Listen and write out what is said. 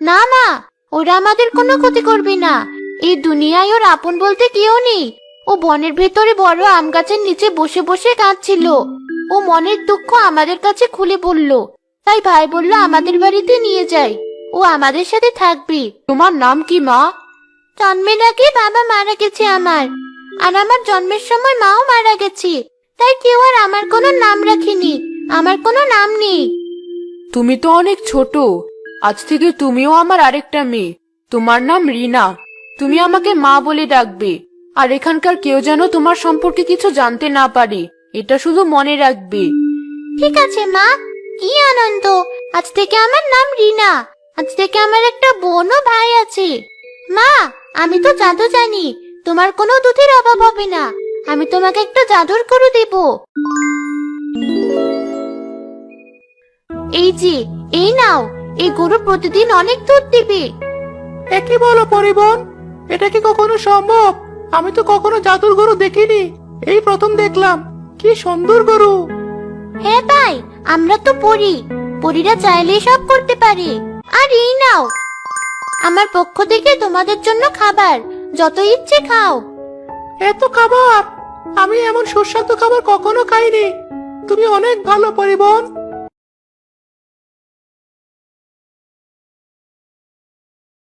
না মা, ওরা আমাদের কোনো ক্ষতি করবে না। এই দুনিয়ায় ওর আপন বলতে কেউ নেই। ও বনের ভেতরে বড় আম গাছের নিচে বসে বসে কাঁদছিল। ও মনের দুঃখ আমাদের কাছে খুলে বলল। তাই ভাই বলল আমাদের বাড়িতে নিয়ে যাই, ও আমাদের সাথে থাকবে। তোমার নাম কি মা? জন্মের আগে বাবা মারা গেছে আমার, আর আমার জন্মের সময় মাও মারা গেছে। তাই কেউ আর আমার কোনো নাম রাখেনি, আমার কোনো নাম নেই। তুমি তো অনেক ছোট। আজ থেকে তুমিও আমার আরেকটা মেয়ে। তোমার নাম রিনা। তুমি আমাকে মা বলে ডাকবে। আর এখানকার কেউ যেন তোমার সম্পর্কে কিছু জানতে না পারে, এটা শুধু মনে রাখবে। ঠিক আছে মা, কি আনন্দ! আজ থেকে আমার নাম রিনা। আজ থেকে আমার একটা বোন ও ভাই আছে। মা, আমি তো জাদু জানি, তোমার কোনো দুধের অভাব হবে না। আমি তোমাকে একটা জাদুর গরু দেব। এই যে, এই নাও, এই গরু প্রতিদিন অনেক দুধ দিবে। একই বলো পরিবন, এটা কি কখনো সম্ভব? আমি তো কখনো জাদুর গরু দেখিনি, এই প্রথম দেখলাম। কি সুন্দর গরু! হ্যাঁ ভাই, আমরা তো পড়ি, পরীরা চাইলেই সব করতে পারে। আর এই নাও, আমার পক্ষ থেকে তোমাদের জন্য খাবার, যত ইচ্ছে খাও। এত খাবার! আমি এমন সুস্বাদু খাবার কখনো খাইনি। তুমি অনেক ভালো পরিবন।